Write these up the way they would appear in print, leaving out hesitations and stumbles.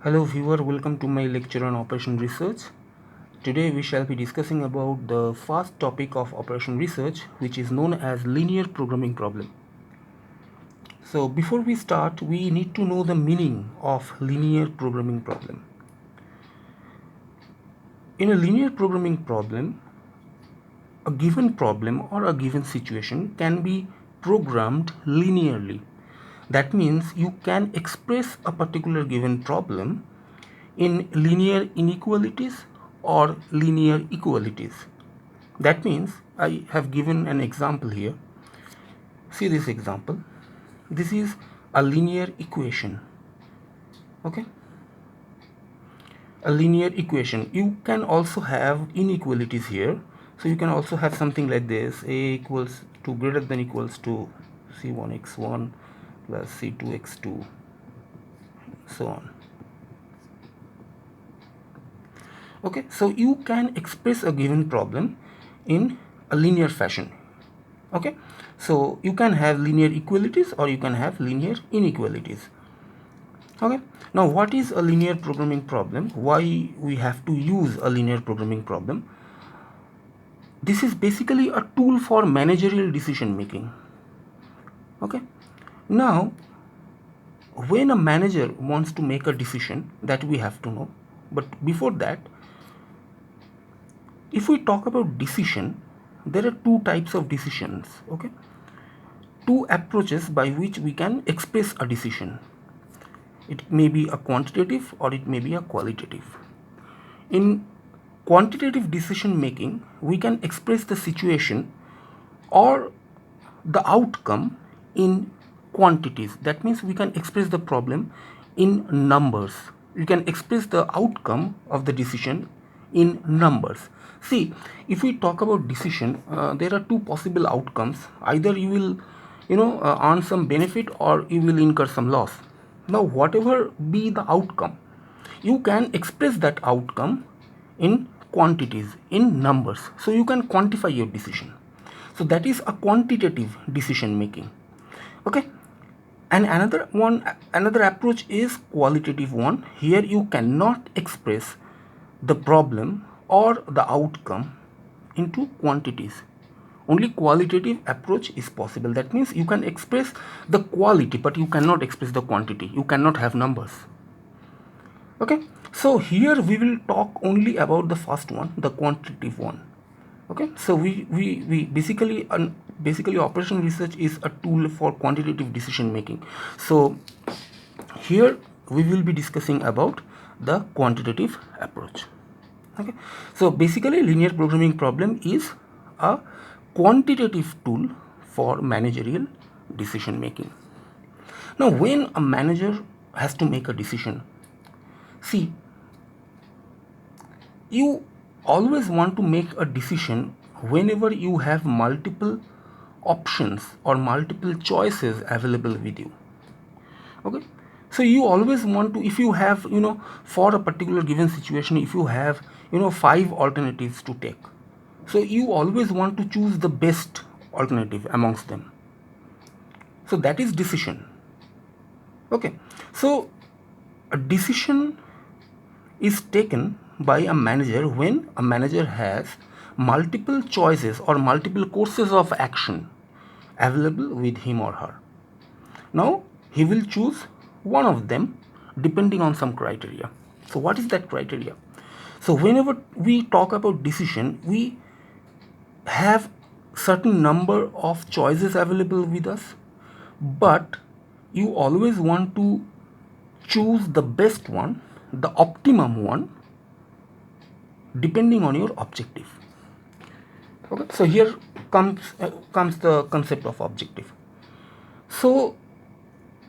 Hello viewer, welcome to my lecture on operation research. Today we shall be discussing about the first topic of operation research, which is known as linear programming problem. So before we start, we need to know the meaning of linear programming problem. In a linear programming problem, a given problem or a given situation can be programmed linearly. That means you can express a particular given problem in linear inequalities or linear equalities. That means I have given an example here. See this example. This is a linear equation. Okay? A linear equation. You can also have inequalities here. So you can also have something like this: a equals to greater than equals to c1x1 plus c2x2, so on. Okay, so you can express a given problem in a linear fashion. Okay, so you can have linear equalities or you can have linear inequalities. Okay, now what is a linear programming problem? Why we have to use a linear programming problem? This is basically a tool for managerial decision making. Okay, now when a manager wants to make a decision, that we have to know, but before that, if we talk about decision, there are two types of decisions. Okay, two approaches by which we can express a decision. It may be a quantitative or it may be a qualitative. In quantitative decision making, we can express the situation or the outcome in quantities. That means we can express the problem in numbers. You can express the outcome of the decision in numbers. See, if we talk about decision, there are two possible outcomes. Either you will, earn some benefit or you will incur some loss. Now, whatever be the outcome, you can express that outcome in quantities, in numbers. So you can quantify your decision. So that is a quantitative decision making. Okay, and another approach is qualitative one. Here you cannot express the problem or the outcome into quantities. Only qualitative approach is possible. That means you can express the quality but you cannot express the quantity. You cannot have numbers. Okay, so here we will talk only about the first one, the quantitative one. Okay, so we basically operation research is a tool for quantitative decision making. So here we will be discussing about the quantitative approach. Okay, so basically linear programming problem is a quantitative tool for managerial decision making. Now when a manager has to make a decision, see, you always want to make a decision whenever you have multiple options or multiple choices available with you. Okay, so you always want to, if you have, for a particular given situation, if you have, 5 alternatives to take, so you always want to choose the best alternative amongst them. So that is decision. Okay, so a decision is taken by a manager when a manager has multiple choices or multiple courses of action available with him or her. Now he will choose one of them depending on some criteria. So what is that criteria? So whenever we talk about decision, we have certain number of choices available with us, but you always want to choose the best one, the optimum one, depending on your objective. Okay, so here comes the concept of objective. So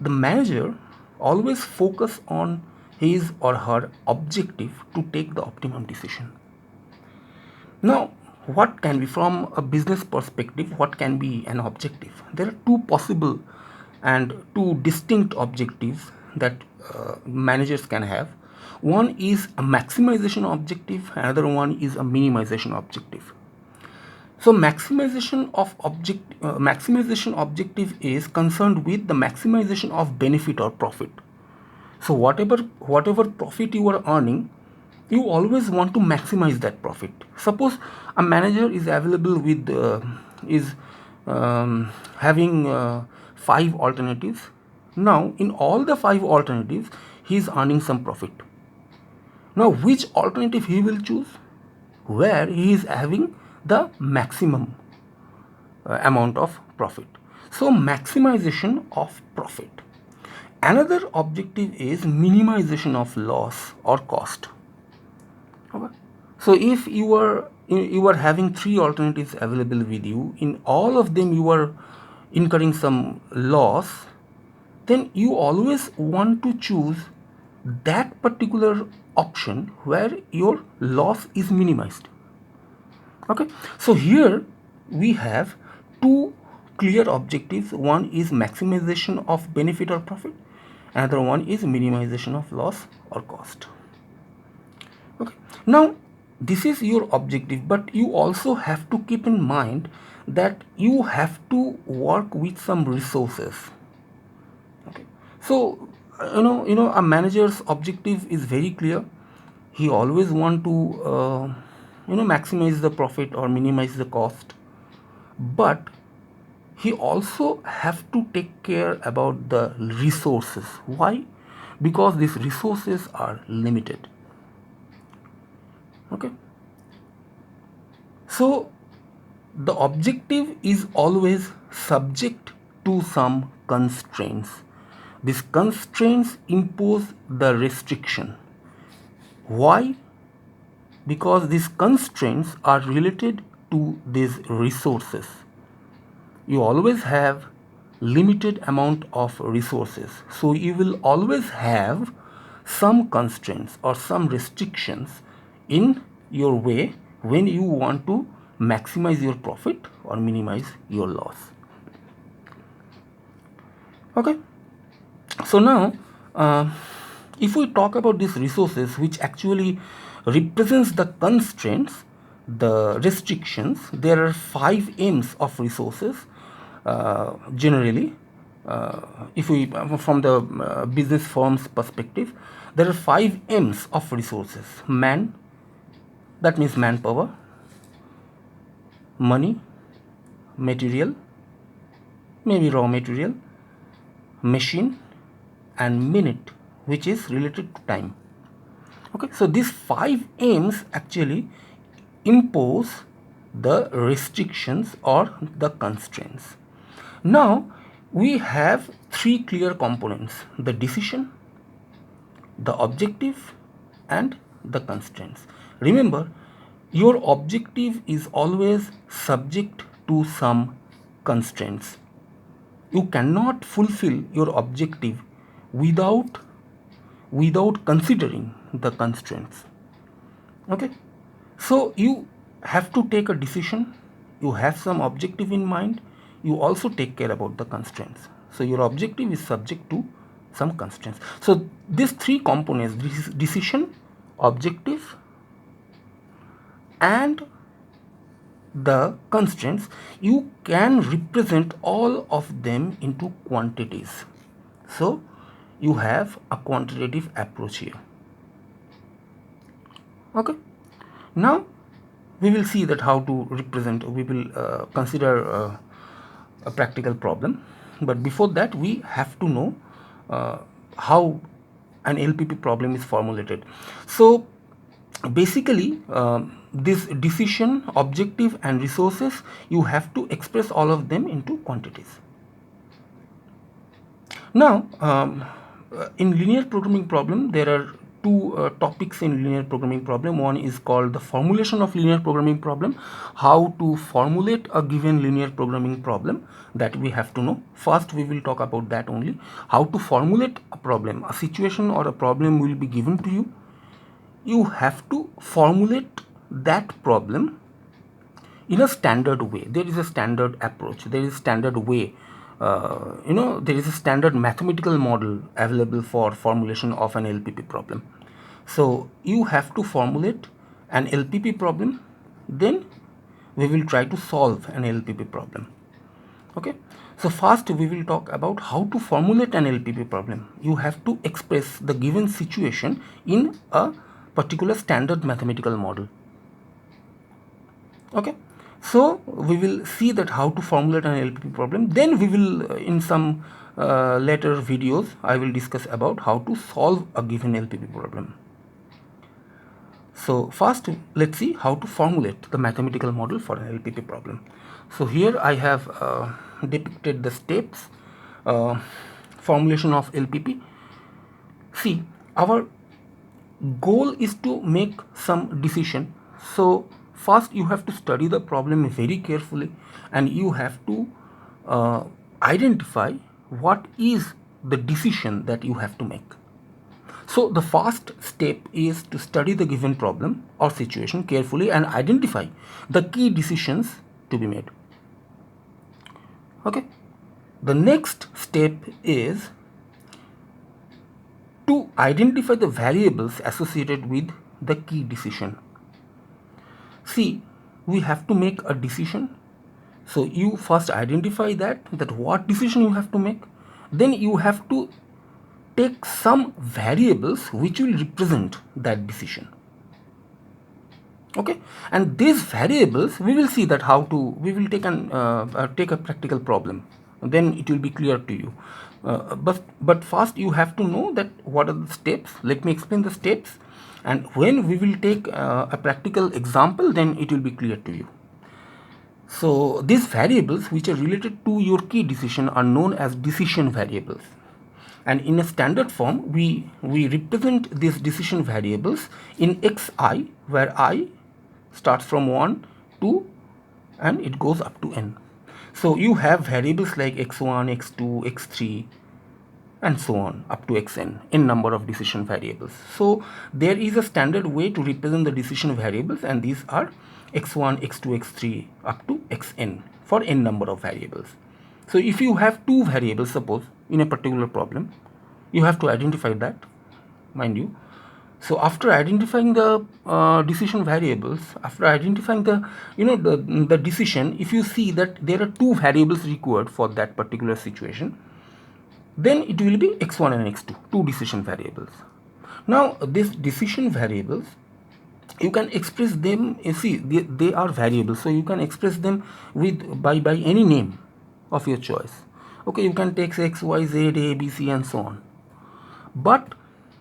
the manager always focus on his or her objective to take the optimum decision. Now what can be, from a business perspective, what can be an objective? There are two possible and two distinct objectives that managers can have. One is a maximization objective, another one is a minimization objective. So maximization objective is concerned with the maximization of benefit or profit. So whatever profit you are earning, you always want to maximize that profit. Suppose a manager is available with is having 5 alternatives. Now in all the 5 alternatives, he is earning some profit. Now which alternative he will choose? Where he is having the maximum amount of profit. So maximization of profit. Another objective is minimization of loss or cost. Okay. So if you are having 3 alternatives available with you, in all of them you are incurring some loss, then you always want to choose that particular option where your loss is minimized. Okay, so here we have two clear objectives. One is maximization of benefit or profit, another one is minimization of loss or cost. Okay, now this is your objective, but you also have to keep in mind that you have to work with some resources. Okay, so a manager's objective is very clear. He always want to maximize the profit or minimize the cost, but he also have to take care about the resources. Why? Because these resources are limited. Okay, so the objective is always subject to some constraints. These constraints impose the restriction. Why? Because these constraints are related to these resources. You always have limited amount of resources, so you will always have some constraints or some restrictions in your way when you want to maximize your profit or minimize your loss. Okay, so now if we talk about these resources which actually represents the constraints, the restrictions, there are 5 M's of resources. Generally, if we from the business firm's perspective, there are 5 M's of resources. Man, that means manpower; money, material, maybe raw material; machine, and minute, which is related to time. Okay, so these 5 M's actually impose the restrictions or the constraints. Now we have 3 clear components: the decision, the objective, and the constraints. Remember, your objective is always subject to some constraints. You cannot fulfill your objective without considering the constraints. Okay, so you have to take a decision, you have some objective in mind, you also take care about the constraints. So your objective is subject to some constraints. So these 3 components, decision, objective, and the constraints, you can represent all of them into quantities. So you have a quantitative approach here. Okay, now we will see that how to represent. We will consider a practical problem, but before that we have to know how an LPP problem is formulated. So basically this decision, objective, and resources, you have to express all of them into quantities. Now in linear programming problem, there are 2 topics in linear programming problem. One is called the formulation of linear programming problem, how to formulate a given linear programming problem, that we have to know. First we will talk about that only, how to formulate a problem. A situation or a problem will be given to you. You have to formulate that problem in a standard way. There is a standard approach, there is a standard way, there is a standard mathematical model available for formulation of an LPP problem. So you have to formulate an LPP problem, then we will try to solve an LPP problem. Okay, So first we will talk about how to formulate an LPP problem. You have to express the given situation in a particular standard mathematical model. Okay, so we will see that how to formulate an LPP problem. Then we will in some later videos I will discuss about how to solve a given LPP problem. So first let's see how to formulate the mathematical model for an LPP problem. So here I have depicted the steps, formulation of LPP. See, our goal is to make some decision. So first you have to study the problem very carefully, and you have to identify what is the decision that you have to make. So the first step is to study the given problem or situation carefully and identify the key decisions to be made. Okay, the next step is to identify the variables associated with the key decision. See, we have to make a decision. So you first identify that what decision you have to make. Then you have to take some variables which will represent that decision. Okay, and these variables we will see that how to, we will take a practical problem, then it will be clear to you. But first you have to know that what are the steps. Let me explain the steps, and when we will take a practical example, then it will be clear to you. So these variables which are related to your key decision are known as decision variables, and in a standard form we represent these decision variables in xi, where I starts from 1, 2 and it goes up to n. So you have variables like x1, x2, x3 and so on up to xn, n number of decision variables. So there is a standard way to represent the decision variables, and these are x1, x2, x3 up to xn for n number of variables. So if you have two variables, suppose in a particular problem, you have to identify that, mind you. So after identifying the decision variables, after identifying the the decision, if you see that there are two variables required for that particular situation, then it will be x1 and x2, two decision variables. Now these decision variables, you can express them, you see they are variables, so you can express them with by any name of your choice. Okay, you can take x, y, z, a, b, c and so on. But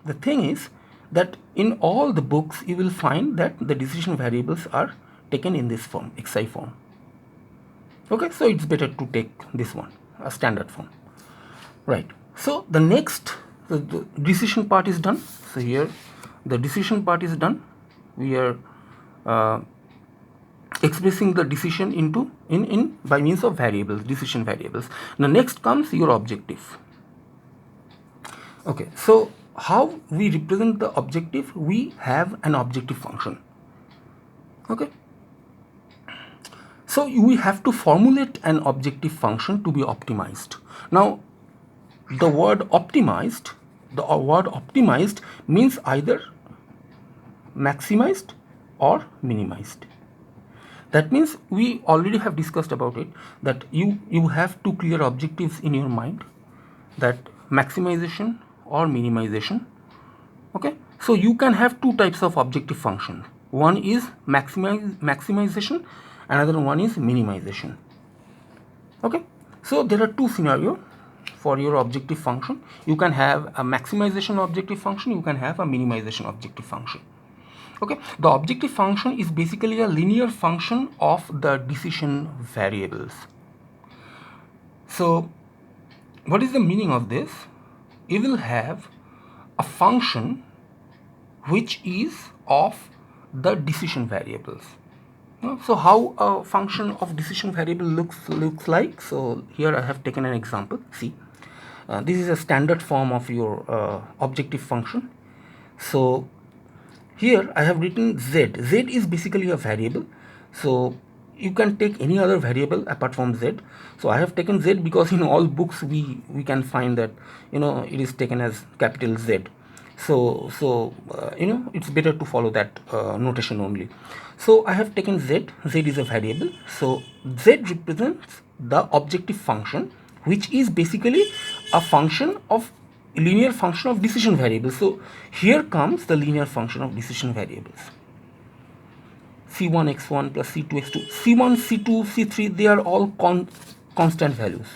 the thing is that in all the books you will find that the decision variables are taken in this form, xi form. Okay, so it's better to take this one, a standard form, right? So the next, the decision part is done. So here the decision part is done. We are expressing the decision into in by means of variables, decision variables. Now next comes your objective. Okay, so how we represent the objective? We have an objective function. Okay, so we have to formulate an objective function to be optimized. Now the word optimized, means either maximized or minimized. That means we already have discussed about it, that you have two clear objectives in your mind, that maximization or minimization. Okay, so you can have two types of objective function. One is maximization, another one is minimization. Okay, so there are two scenarios for your objective function. You can have a maximization objective function, you can have a minimization objective function. Okay, the objective function is basically a linear function of the decision variables. So what is the meaning of this? You will have a function which is of the decision variables. So how a function of decision variable looks like? So here I have taken an example. See, this is a standard form of your objective function. So here I have written z. Z is basically a variable. So you can take any other variable apart from z. So I have taken z because in all books we can find that it is taken as capital Z. So it's better to follow that notation only. So I have taken z. Z is a variable. So z represents the objective function which is basically a function of linear function of decision variables. So here comes the linear function of decision variables. C1 x1 plus C2 x2, C1, C2, C3, they are all constant values.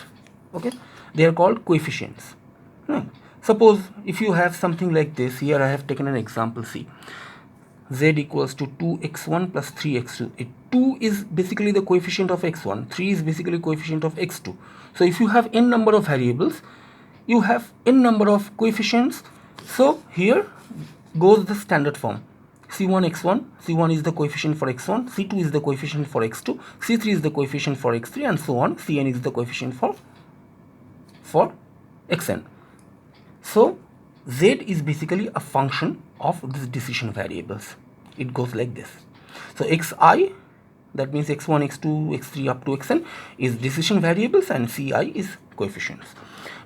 Okay, they are called coefficients. Suppose if you have something like this, here I have taken an example. C, z equals to 2x1 plus 3x2. 2 is basically the coefficient of x1, 3 is basically coefficient of x2. So if you have n number of variables, you have n number of coefficients. So here goes the standard form. C1 x1, C1 is the coefficient for x1, C2 is the coefficient for x2, C3 is the coefficient for x3, and so on. Cn is the coefficient for xn. So z is basically a function of these decision variables. It goes like this. So xi, that means x1, x2, x3 up to xn, is decision variables, and ci is coefficients.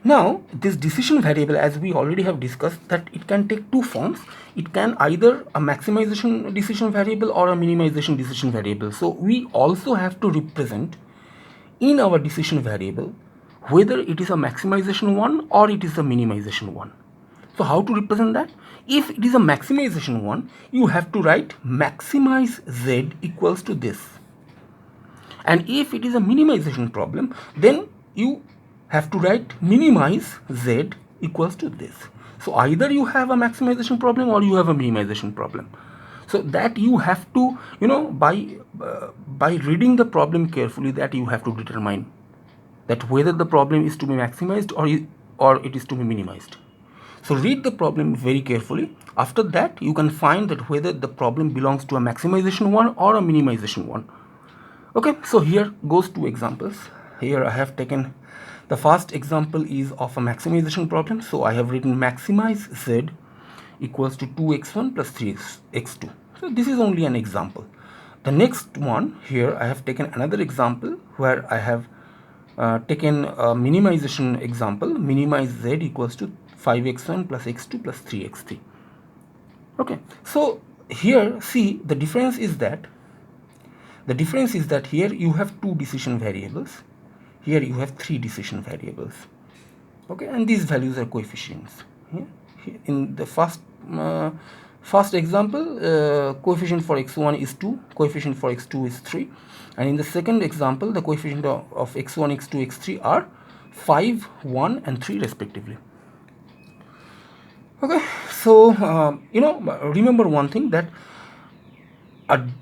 Now this decision variable, as we already have discussed, that it can take two forms. It can either a maximization decision variable or a minimization decision variable. So we also have to represent in our decision variable whether it is a maximization one or it is a minimization one. So how to represent that? If it is a maximization one, you have to write maximize z equals to this. And if it is a minimization problem, then you have to write minimize z equals to this. So either you have a maximization problem or you have a minimization problem. So that you have to, by reading the problem carefully, that you have to determine that whether the problem is to be maximized or it is to be minimized. So read the problem very carefully. After that, you can find that whether the problem belongs to a maximization one or a minimization one. Okay, so here goes two examples. Here I have taken the first example is of a maximization problem. So I have written maximize z equals to 2x1 plus 3x2. So this is only an example. The next one, here I have taken another example where I have taken a minimization example. Minimize z equals to 5x1 plus x2 plus 3x3. Okay, so here see the difference is that here you have two decision variables, here you have three decision variables. Okay, and these values are coefficients. Here in the first example, coefficient for x1 is 2, coefficient for x2 is 3, and in the second example the coefficient of x1, x2, x3 are 5, 1 and 3 respectively. Okay, so remember one thing, that an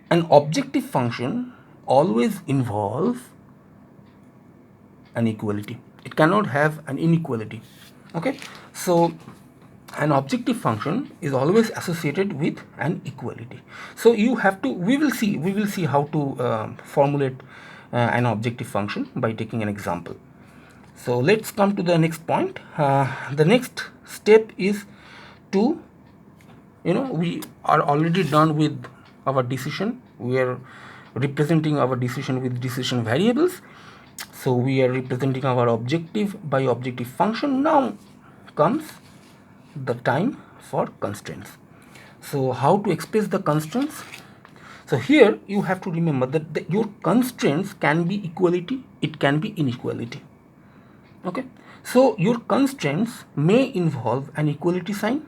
objective function always involves an equality. It cannot have an inequality. Okay, so an objective function is always associated with an equality. So you have to, we will see how to formulate an objective function by taking an example. So let's come to the next point. The next step is to, we are already done with our decision. We are representing our decision with decision variables. So we are representing our objective by objective function. Now comes the time for constraints. So how to express the constraints? So here you have to remember that your constraints can be equality, it can be inequality. Okay, so your constraints may involve an equality sign,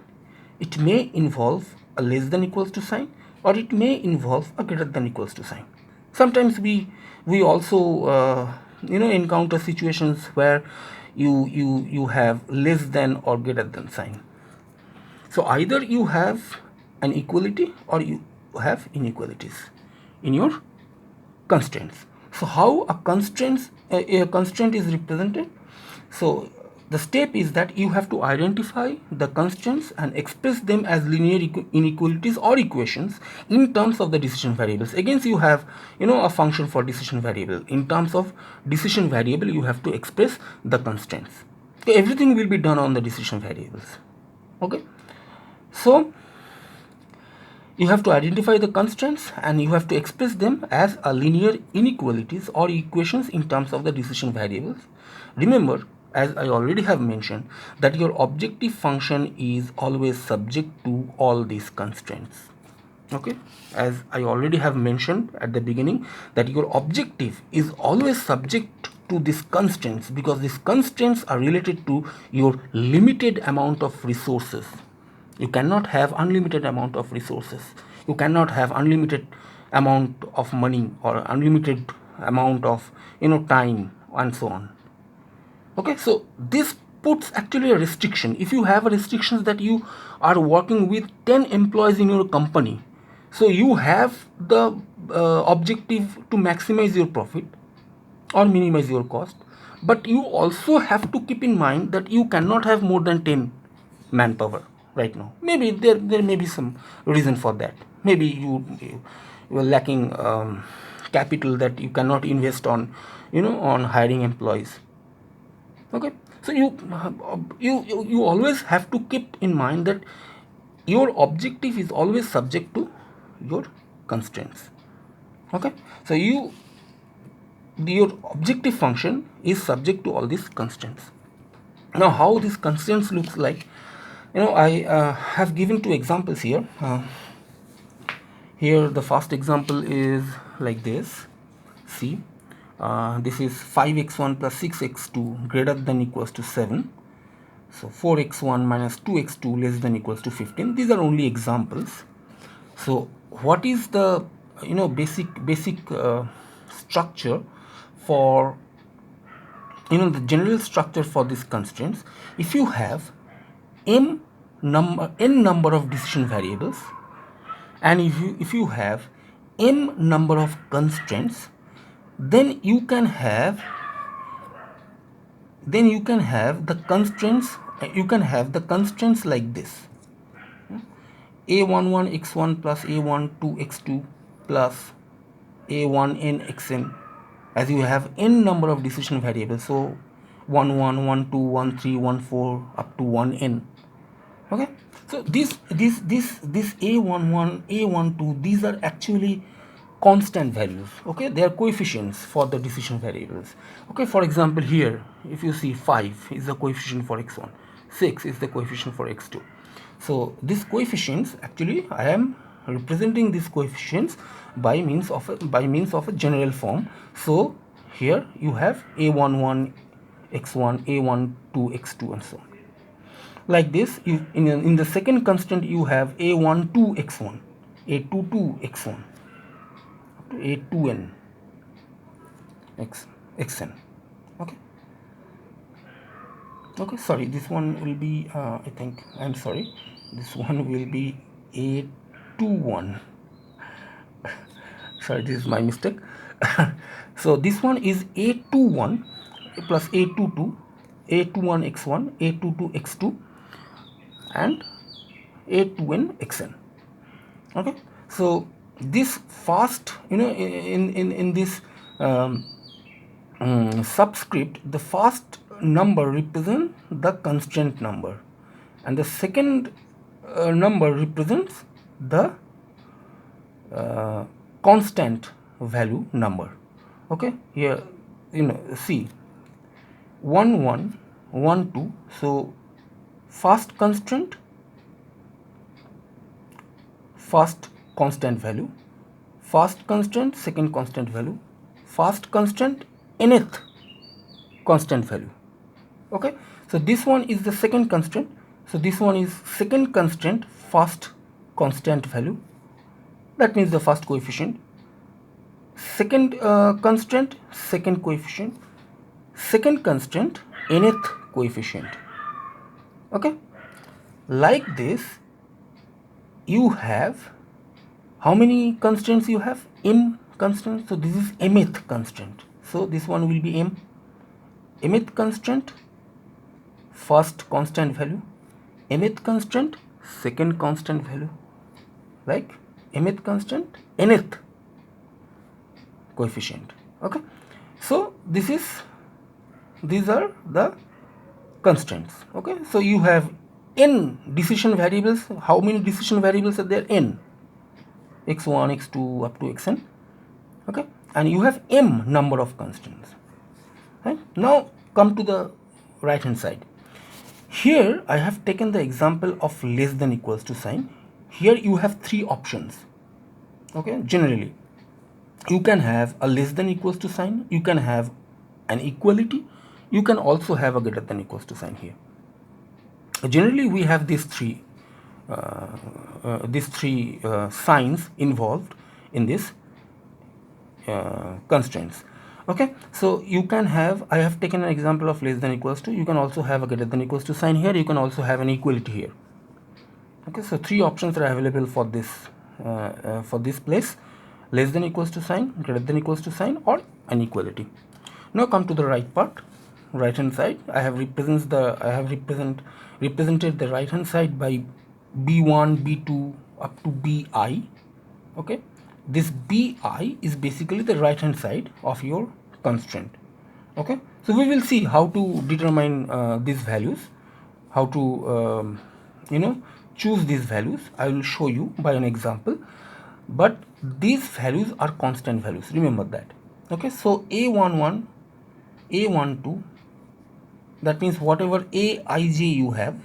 it may involve a less than equals to sign, or it may involve a greater than equals to sign. Sometimes we also encounter situations where you have less than or greater than sign. So either you have an equality or you have inequalities in your constraints. So how a constraint is represented? So the step is that you have to identify the constraints and express them as linear inequalities or equations in terms of the decision variables. Again, you have a function for decision variable. In terms of decision variable, you have to express the constraints. So everything will be done on the decision variables. Okay, so you have to identify the constraints and you have to express them as a linear inequalities or equations in terms of the decision variables. Remember, as I already have mentioned, that your objective function is always subject to all these constraints. Okay, as I already have mentioned at the beginning, that your objective is always subject to these constraints, because these constraints are related to your limited amount of resources. You cannot have unlimited amount of resources. You cannot have unlimited amount of money or unlimited amount of time and so on. Okay, so this puts actually a restriction. If you have a restrictions that you are working with 10 employees in your company, so you have the objective to maximize your profit or minimize your cost, but you also have to keep in mind that you cannot have more than 10 manpower right now. Maybe there may be some reason for that. Maybe you are lacking capital that you cannot invest on on hiring employees. Okay, so you always have to keep in mind that your objective is always subject to your constraints. Okay, so your objective function is subject to all these constraints. Now how these constraints looks like, I have given two examples here. Here the first example is like this. See, this is 5x1 plus 6x2 greater than equals to 7. So 4x1 minus 2x2 less than equals to 15. These are only examples. So what is the basic structure for the general structure for these constraints? If you have n number of decision variables, and if you have m number of constraints, then you can have the constraints like this: a11 x1 plus a12 x2 plus a1n xn, as you have n number of decision variables. So 1 1 1 2 1 3 1 4 up to 1n. Okay, so this a11 a12, these are actually constant values. Okay, they are coefficients for the decision variables. Okay, for example, here if you see 5 is the coefficient for x1, 6 is the coefficient for x2. So these coefficients, actually I am representing these coefficients by means of a general form. So here you have a11 x1, a12 x2 and so on. Like this, in the second constant you have a12 x1, a22 x1 up to a2n xn. Okay, sorry, this one will be this one will be a21. Sorry, this is my mistake. So this one is a21 plus a22, a21 x1, a22 x2 and a2n xn. Okay, so this first, in this subscript, the first number represents the constraint number, and the second number represents the constant value number. Okay, here see 1 1 1 2. So first constraint, first constant value, first constraint, second constant value, first constraint, nth constant value. Okay, so this one is the second constraint, so this one is second constraint, first constant value, that means the first coefficient. Second constraint, second coefficient, second constraint, nth coefficient. Okay, like this you have, how many constraints you have? M constraint. So this is mth constraint, so this one will be mth constraint, first constant value, mth constraint, second constant value, like mth constant, nth coefficient. Okay, so these are the constraints. Okay, so you have n decision variables. How many decision variables are there? N, x1 x2 up to xn. Okay, and you have m number of constraints. Right, now come to the right hand side. Here I have taken the example of less than equals to sign. Here you have three options. Okay, generally you can have a less than equals to sign, you can have an equality, you can also have a greater than equals to sign here. Generally, we have these three signs involved in this constraints. Okay, so you can have, I have taken an example of less than equals to, you can also have a greater than equals to sign here, you can also have an equality here. Okay, so three options are available for this place: less than equals to sign, greater than equals to sign, or an equality. Now come to the right part, right hand side. I have represented the right hand side by b1, b2 up to bi. Okay, this bi is basically the right hand side of your constraint. Okay, so we will see how to determine these values, how to choose these values. I will show you by an example, but these values are constant values, remember that. Okay, so a11, a12, that means whatever aij you have,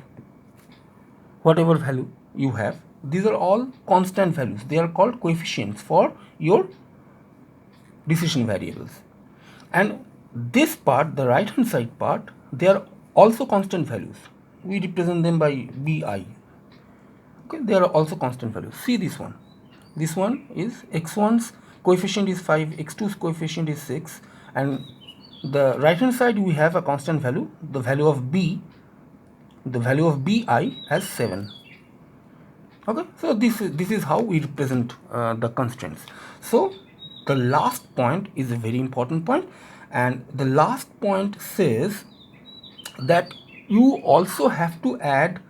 whatever value you have, these are all constant values. They are called coefficients for your decision variables. And this part, the right hand side part, they are also constant values. We represent them by bi. Okay, they are also constant values. See this one. This one is x1's coefficient is 5, x2's coefficient is 6, and the right hand side we have a constant value. The value of b, the value of bi has 7. Okay, so this is how we represent the constraints. So the last point is a very important point, and the last point says that you also have to add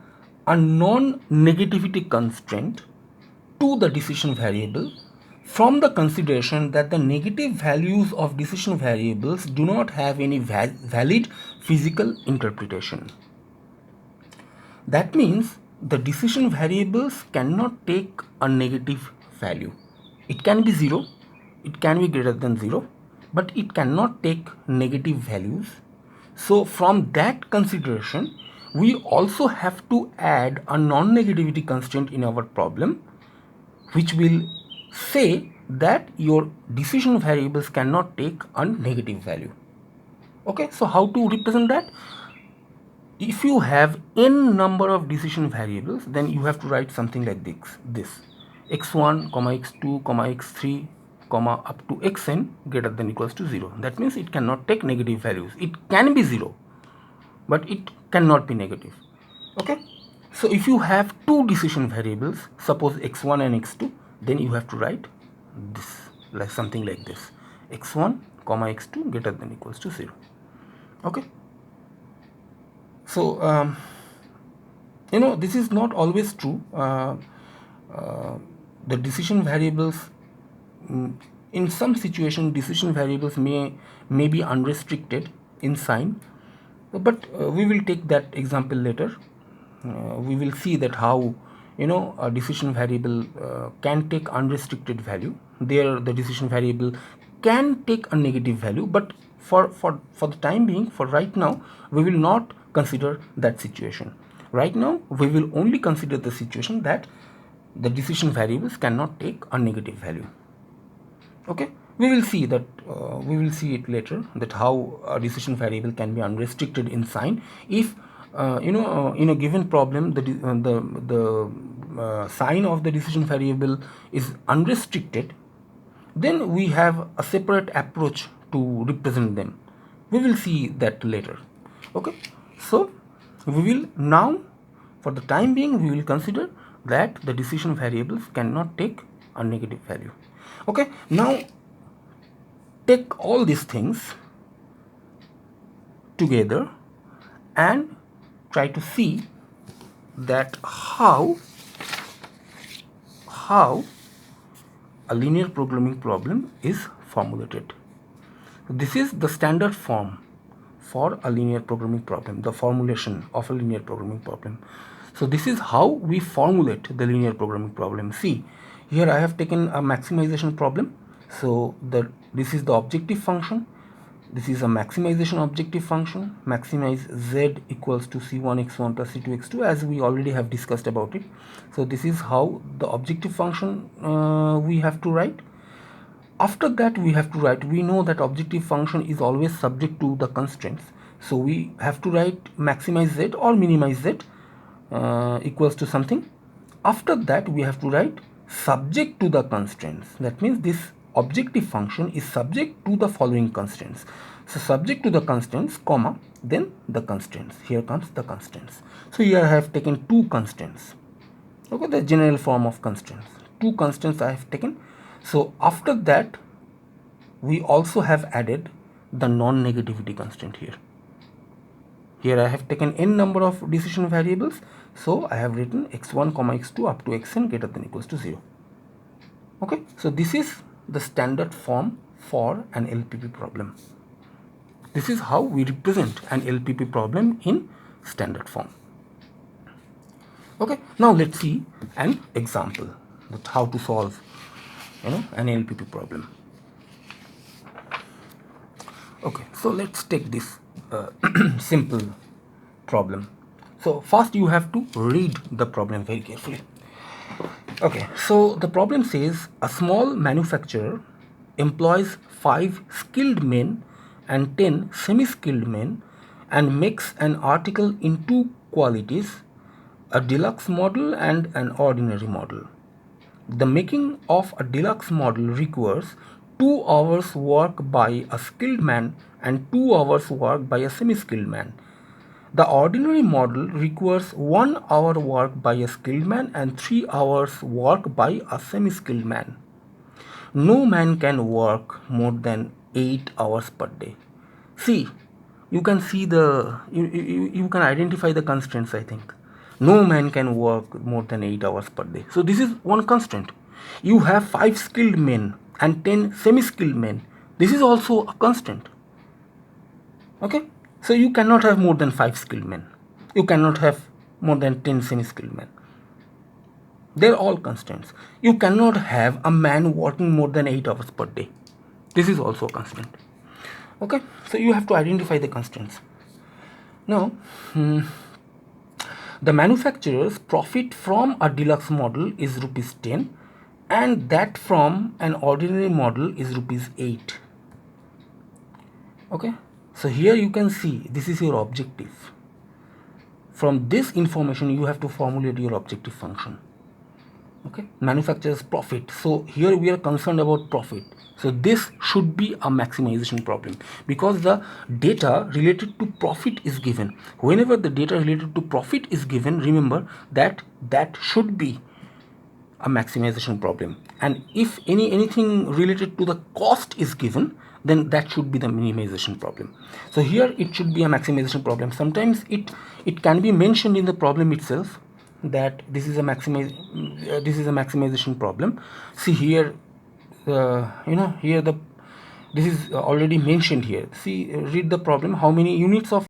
a non-negativity constraint to the decision variable from the consideration that the negative values of decision variables do not have any valid physical interpretation. That means the decision variables cannot take a negative value. It can be 0, it can be greater than 0, but it cannot take negative values. So from that consideration, we also have to add a non-negativity constraint in our problem, which will say that your decision variables cannot take a negative value. Okay, so how to represent that? If you have n number of decision variables, then you have to write something like this x1, x2, x3, up to xn greater than equals to 0. That means it cannot take negative values. It can be 0, but it cannot be negative. Okay, so if you have two decision variables, suppose x1 and x2, then you have to write this, like something like this: x1, x2 greater than equals to 0. Okay, so this is not always true. The decision variables, in some situation, decision variables may be unrestricted in sign, but we will take that example later. We will see that how a decision variable can take unrestricted value. There the decision variable can take a negative value, but for the time being, for right now, we will not consider that situation. Right now we will only consider the situation that the decision variables cannot take a negative value. Okay, we will see that we will see it later, that how a decision variable can be unrestricted in sign. If in a given problem the sign of the decision variable is unrestricted, then we have a separate approach to represent them. We will see that later. Okay, so we will now, for the time being, we will consider that the decision variables cannot take a negative value. Okay, now take all these things together and try to see that how a linear programming problem is formulated. This is the standard form for a linear programming problem, the formulation of a linear programming problem. So this is how we formulate the linear programming problem. See, here I have taken a maximization problem. So this is the objective function. This is a maximization objective function. Maximize z equals to c1 x1 plus c2 x2, as we already have discussed about it. So this is how the objective function we have to write. After that we have to write, we know that objective function is always subject to the constraints, so we have to write maximize z or minimize z equals to something. After that we have to write subject to the constraints. That means this objective function is subject to the following constraints. So subject to the constraints, comma, then the constraints. Here comes the constraints. So here I have taken two constraints. Okay, the general form of constraints. Two constraints I have taken. So after that we also have added the non-negativity constraint here. Here I have taken n number of decision variables. So I have written x1 comma x2 up to xn greater than equals to 0. Okay, so this is the standard form for an LPP problem. This is how we represent an LPP problem in standard form. Okay, now let's see an example that how to solve an LPP problem. Okay, so let's take this simple problem. So first you have to read the problem very carefully. Okay, so the problem says a small manufacturer employs 5 skilled men and 10 semi-skilled men and makes an article in two qualities, a deluxe model and an ordinary model. The making of a deluxe model requires 2 hours work by a skilled man and 2 hours work by a semi-skilled man. The ordinary model requires 1 hour work by a skilled man and 3 hours work by a semi-skilled man. No man can work more than 8 hours per day. See, you can see you can identify the constraints, I think. No man can work more than 8 hours per day. So this is one constraint. You have 5 skilled men and 10 semi-skilled men. This is also a constraint. Okay, so you cannot have more than 5 skilled men. You cannot have more than 10 semi-skilled men. They're all constraints. You cannot have a man working more than 8 hours per day. This is also a constraint. Okay, so you have to identify the constraints. Now, the manufacturer's profit from a deluxe model is rupees 10 and that from an ordinary model is rupees 8. Okay, so here you can see this is your objective. From this information you have to formulate your objective function. Okay, manufacturer's profit. So here we are concerned about profit. So this should be a maximization problem because the data related to profit is given. Whenever the data related to profit is given, remember that should be a maximization problem, and if anything related to the cost is given, then that should be the minimization problem. So here it should be a maximization problem. Sometimes it can be mentioned in the problem itself that this is a maximization problem. See here, here this is already mentioned here. See, read the problem. How many units of